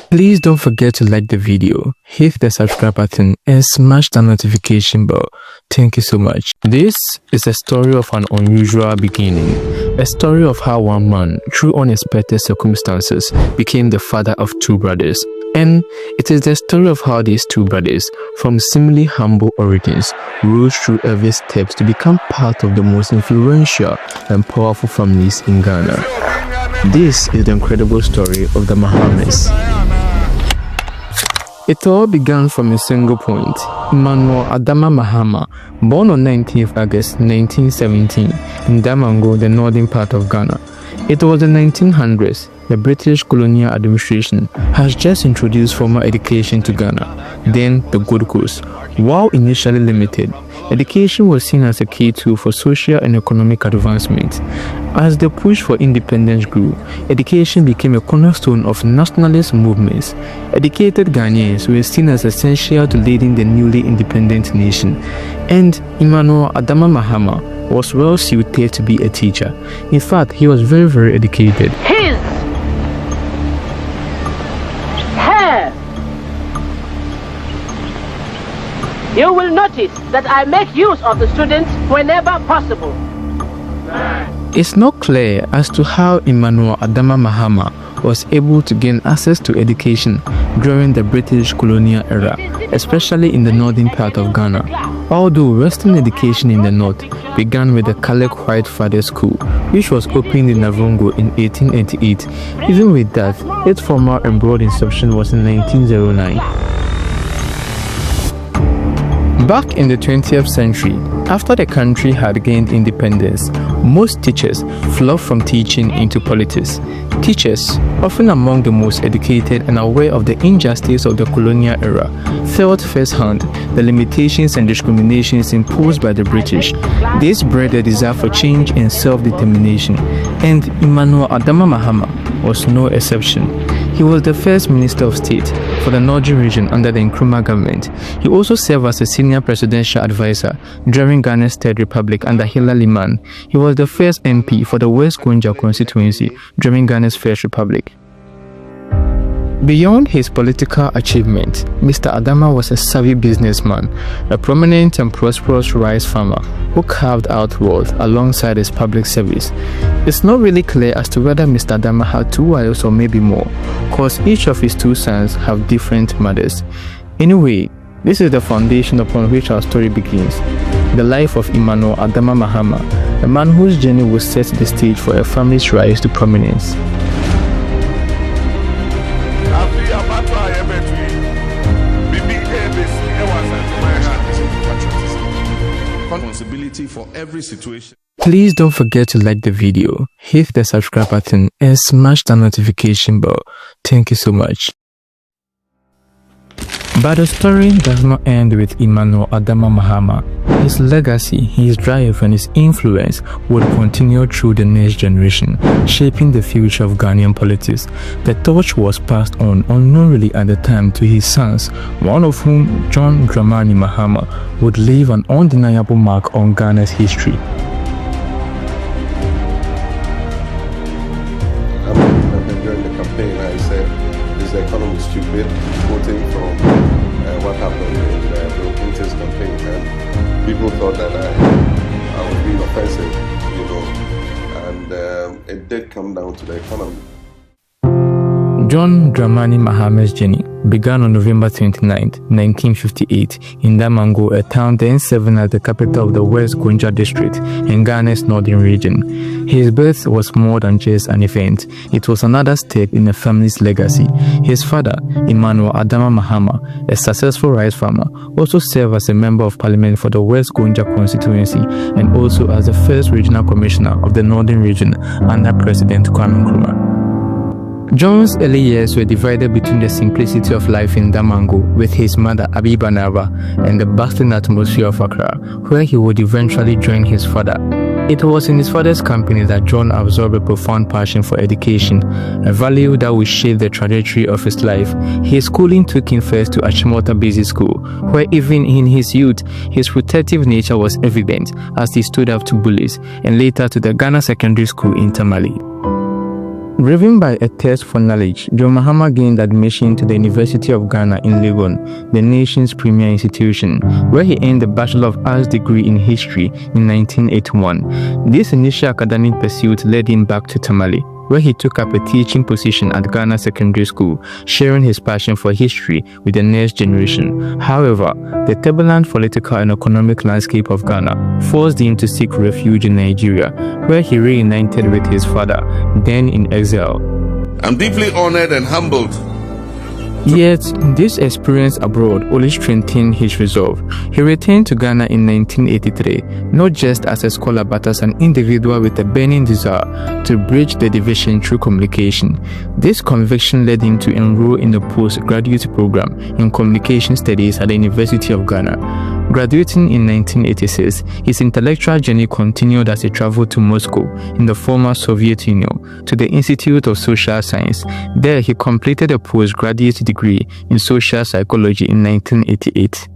Please don't forget to like the video, hit the subscribe button and smash the notification bell. Thank you so much. This is a story of an unusual beginning. A story of how one man, through unexpected circumstances, became the father of two brothers. And it is the story of how these two brothers, from seemingly humble origins, rose through every steps to become part of the most influential and powerful families in Ghana. This is the incredible story of the Mahamas. It all began from a single point. Emmanuel Adama Mahama, born on 19th August 1917 in Damango, the northern part of Ghana. It was the 1900s. The British colonial administration has just introduced formal education to Ghana, then the Gold Coast. While initially limited, education was seen as a key tool for social and economic advancement. As the push for independence grew, education became a cornerstone of nationalist movements. Educated Ghanaians were seen as essential to leading the newly independent nation, and Emmanuel Adama Mahama was well suited to be a teacher. In fact, he was very educated. His hair. You will notice that I make use of the students whenever possible. It's not clear as to how Emmanuel Adama Mahama was able to gain access to education during the British colonial era, especially in the northern part of Ghana. Although Western education in the north began with the Kalek White Father School, which was opened in Navongo in 1888, even with that, its formal and broad inception was in 1909. Back in the 20th century, after the country had gained independence, most teachers flocked from teaching into politics. Teachers, often among the most educated and aware of the injustice of the colonial era, felt firsthand the limitations and discriminations imposed by the British. This bred a desire for change and self-determination, and Emmanuel Adama Mahama was no exception. He was the first Minister of State for the Northern region under the Nkrumah government. He also served as a senior presidential advisor during Ghana's Third Republic under Hillary Liman. He was the first MP for the West Gonja constituency during Ghana's First Republic. Beyond his political achievement, Mr. Adama was a savvy businessman, a prominent and prosperous rice farmer who carved out wealth alongside his public service. It's not really clear as to whether Mr. Adama had two wives or maybe more, cause each of his two sons have different mothers. Anyway, this is the foundation upon which our story begins. The life of Emmanuel Adama Mahama, a man whose journey will set the stage for a family's rise to prominence. Responsibility for every situation. Please don't forget to like the video, hit the subscribe button and smash the notification bell. Thank you so much. But the story does not end with Emmanuel Adama Mahama. His legacy, his drive and his influence would continue through the next generation, shaping the future of Ghanaian politics. The torch was passed on unknowingly at the time to his sons, one of whom, John Dramani Mahama, would leave an undeniable mark on Ghana's history. During the campaign, I said, "Is the economy stupid?" Quoting from what happened in the Clinton's campaign, and people thought that I was being offensive, and it did come down to the economy. John Dramani Mahama's journey began on November 29, 1958 in Damango, a town then serving as the capital of the West Gonja district in Ghana's northern region. His birth was more than just an event. It was another step in the family's legacy. His father, Emmanuel Adama Mahama, a successful rice farmer, also served as a member of parliament for the West Gonja constituency and also as the first regional commissioner of the northern region under President Kwame Nkrumah. John's early years were divided between the simplicity of life in Damango with his mother Abiba Nava and the bustling atmosphere of Accra, where he would eventually join his father. It was in his father's company that John absorbed a profound passion for education, a value that would shape the trajectory of his life. His schooling took him first to Achimota Basic School, where even in his youth, his protective nature was evident as he stood up to bullies, and later to the Ghana Secondary School in Tamale. Driven by a thirst for knowledge, John Mahama gained admission to the University of Ghana in Legon, the nation's premier institution, where he earned a Bachelor of Arts degree in history in 1981. This initial academic pursuit led him back to Tamale, where he took up a teaching position at Ghana Secondary School, sharing his passion for history with the next generation. However, the turbulent political and economic landscape of Ghana forced him to seek refuge in Nigeria, where he reunited with his father, then in exile. I'm deeply honored and humbled. Yet, this experience abroad only strengthened his resolve. He returned to Ghana in 1983, not just as a scholar but as an individual with a burning desire to bridge the division through communication. This conviction led him to enroll in a postgraduate program in communication studies at the University of Ghana. Graduating in 1986, his intellectual journey continued as he traveled to Moscow in the former Soviet Union to the Institute of Social Science. There, he completed a postgraduate degree in social psychology in 1988.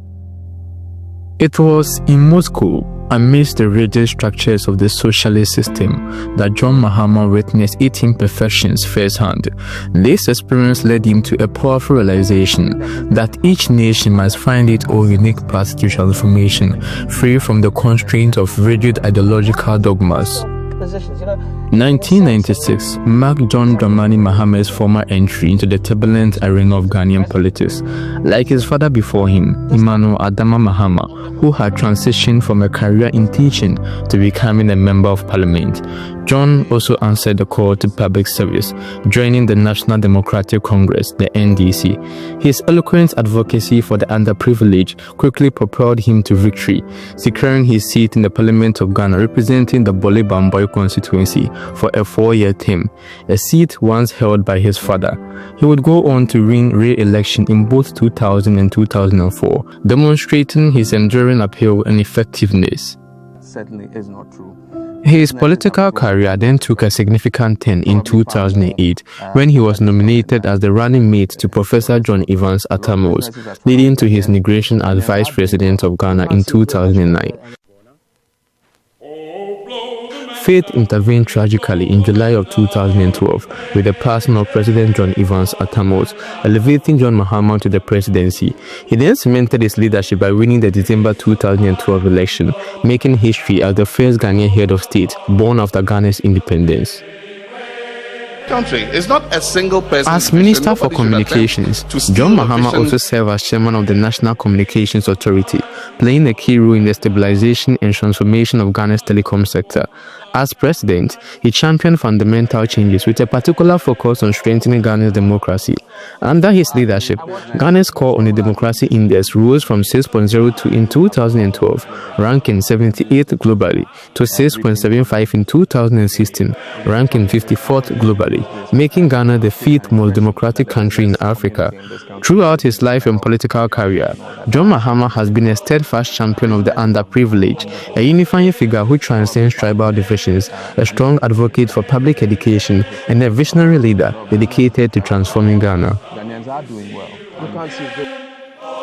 It was in Moscow, amidst the rigid structures of the socialist system, that John Mahama witnessed its imperfections firsthand. This experience led him to a powerful realization that each nation must find its own unique path to transformation, free from the constraints of rigid ideological dogmas. 1996 marked John Dramani Mahama's former entry into the turbulent arena of Ghanaian politics. Like his father before him, Emmanuel Adama Mahama, who had transitioned from a career in teaching to becoming a member of parliament, John also answered the call to public service, joining the National Democratic Congress, the NDC. His eloquent advocacy for the underprivileged quickly propelled him to victory, securing his seat in the Parliament of Ghana representing the Bole Bamboy constituency for a 4-year term, a seat once held by his father. He would go on to win re-election in both 2000 and 2004, demonstrating his enduring appeal and effectiveness. Certainly is not true. His political career then took a significant turn in 2008 when he was nominated as the running mate to Professor John Evans Atamos, leading to his inauguration as Vice President of Ghana in 2009. Fate intervened tragically in July of 2012 with the passing of President John Evans Atamos, elevating John Mahama to the presidency. He then cemented his leadership by winning the December 2012 election, making history as the first Ghanaian head of state born after Ghana's independence. Country. It's not a single person. As Minister for Communications, John Mahama also served as Chairman of the National Communications Authority, playing a key role in the stabilization and transformation of Ghana's telecom sector. As President, he championed fundamental changes with a particular focus on strengthening Ghana's democracy. Under his leadership, Ghana's score on the Democracy Index rose from 6.02 in 2012, ranking 78th globally, to 6.75 in 2016, ranking 54th globally, making Ghana the 5th most democratic country in Africa. Throughout his life and political career, John Mahama has been a steadfast champion of the underprivileged, a unifying figure who transcends tribal divisions, a strong advocate for public education, and a visionary leader dedicated to transforming Ghana. Ghanaians are doing well.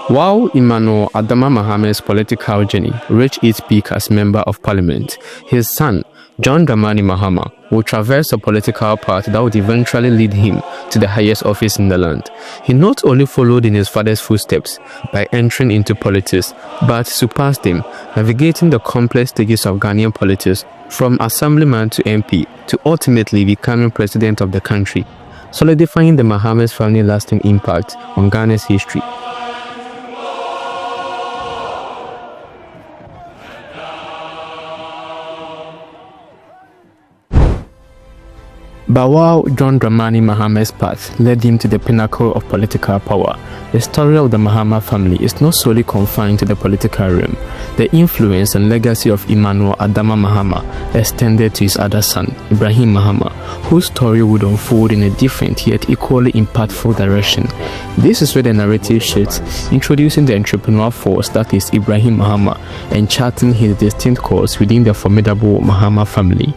While Emmanuel Adama Mahama's political journey reached its peak as Member of Parliament, his son, John Dramani Mahama, will traverse a political path that would eventually lead him to the highest office in the land. He not only followed in his father's footsteps by entering into politics, but surpassed him, navigating the complex stages of Ghanaian politics from assemblyman to MP to ultimately becoming president of the country, solidifying the Mahamas family lasting impact on Ghana's history. But while John Dramani Mahama's path led him to the pinnacle of political power, the story of the Mahama family is not solely confined to the political realm. The influence and legacy of Emmanuel Adama Mahama extended to his other son, Ibrahim Mahama, whose story would unfold in a different yet equally impactful direction. This is where the narrative shifts, introducing the entrepreneurial force that is Ibrahim Mahama and charting his distinct course within the formidable Mahama family.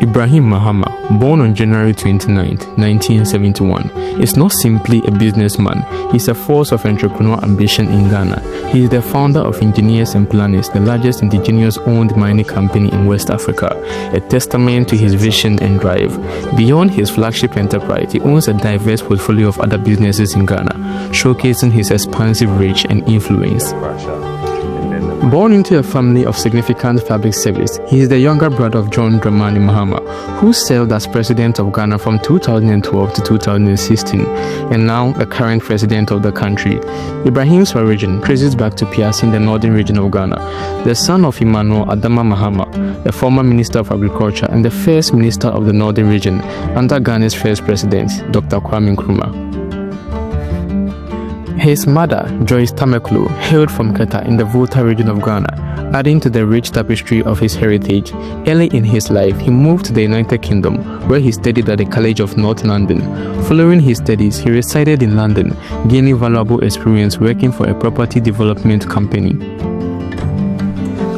Ibrahim Mahama, born on January 29, 1971, is not simply a businessman. He's a force of entrepreneurial ambition in Ghana. He is the founder of Engineers and Planners, the largest indigenous-owned mining company in West Africa, a testament to his vision and drive. Beyond his flagship enterprise, he owns a diverse portfolio of other businesses in Ghana, showcasing his expansive reach and influence. Born into a family of significant public service, he is the younger brother of John Dramani Mahama, who served as president of Ghana from 2012 to 2016, and now the current president of the country. Ibrahim's origin traces back to Piasi in the northern region of Ghana, the son of Emmanuel Adama Mahama, the former Minister of Agriculture and the first Minister of the northern region under Ghana's first president, Dr. Kwame Nkrumah. His mother, Joyce Tameklu, hailed from Keta in the Volta region of Ghana, adding to the rich tapestry of his heritage. Early in his life, he moved to the United Kingdom, where he studied at the College of North London. Following his studies, he resided in London, gaining valuable experience working for a property development company.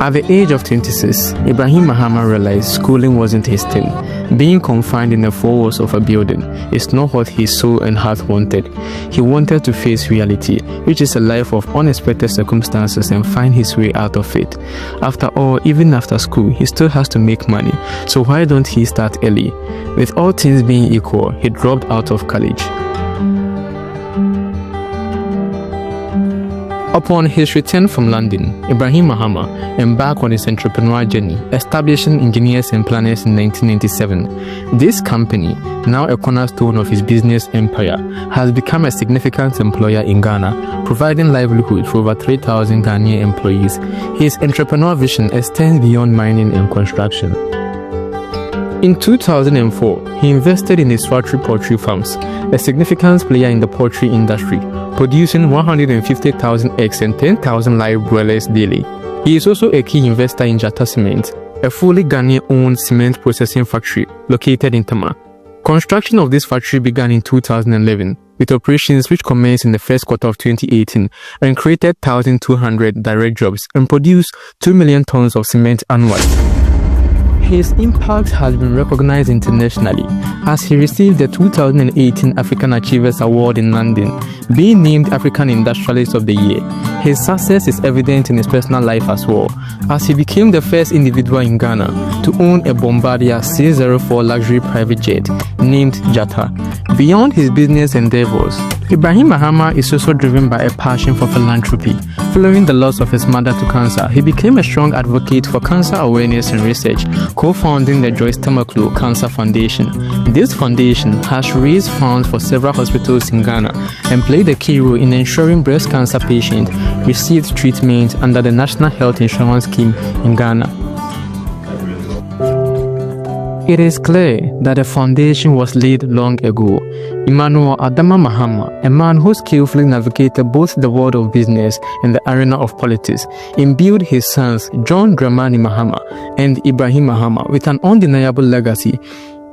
At the age of 26, Ibrahim Mahama realized schooling wasn't his thing. Being confined in the four walls of a building is not what his soul and heart wanted. He wanted to face reality, which is a life of unexpected circumstances, and find his way out of it. After all, even after school, he still has to make money, so why don't he start early? With all things being equal, he dropped out of college. Upon his return from London, Ibrahim Mahama embarked on his entrepreneurial journey, establishing Engineers and Planners in 1997. This company, now a cornerstone of his business empire, has become a significant employer in Ghana, providing livelihood for over 3,000 Ghanaian employees. His entrepreneurial vision extends beyond mining and construction. In 2004, he invested in his Swatri Poultry Farms, a significant player in the poultry industry, producing 150,000 eggs and 10,000 live broilers daily. He is also a key investor in Jata Cement, a fully Ghanaian-owned cement processing factory located in Tama. Construction of this factory began in 2011, with operations which commenced in the first quarter of 2018 and created 1,200 direct jobs and produced 2 million tons of cement annually. His impact has been recognized internationally as he received the 2018 African Achievers Award in London, being named African Industrialist of the Year. His success is evident in his personal life as well, as he became the first individual in Ghana to own a Bombardier C-04 luxury private jet named Jata. Beyond his business endeavors, Ibrahim Mahama is also driven by a passion for philanthropy. Following the loss of his mother to cancer, he became a strong advocate for cancer awareness and research, co-founding the Joyce Tameklu Cancer Foundation. This foundation has raised funds for several hospitals in Ghana and played a key role in ensuring breast cancer patients received treatment under the National Health Insurance Scheme in Ghana. It is clear that the foundation was laid long ago. Emmanuel Adama Mahama, a man who skillfully navigated both the world of business and the arena of politics, imbued his sons John Dramani Mahama and Ibrahim Mahama with an undeniable legacy.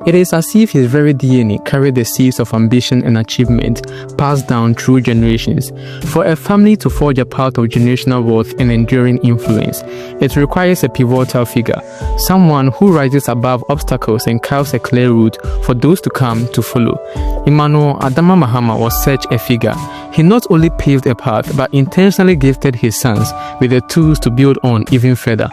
It is as if his very DNA carried the seeds of ambition and achievement passed down through generations. For a family to forge a path of generational wealth and enduring influence, it requires a pivotal figure, someone who rises above obstacles and carves a clear route for those to come to follow. Emmanuel Adama Mahama was such a figure. He not only paved a path, but intentionally gifted his sons with the tools to build on even further.